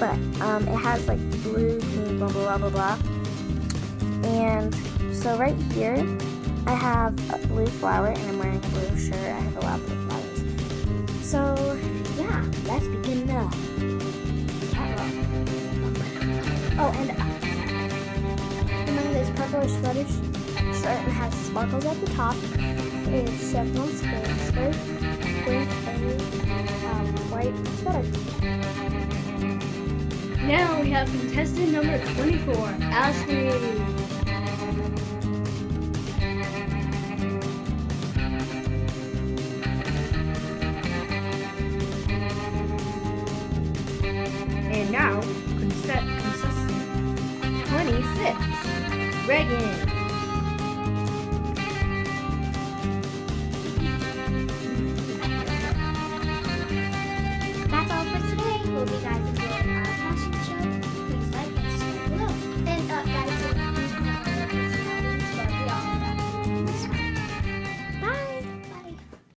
but it has like blue, pink, blah blah blah blah blah. And so right here, I have a blue flower, and I'm wearing a blue shirt. I have a lot of blue flowers. So yeah, let's begin now. Oh, and among this purple sweater shirt and has sparkles at the top is chevron skirt with a white sweater. Now we have contestant number 24, Ashley. And now, contestant 26, Reagan.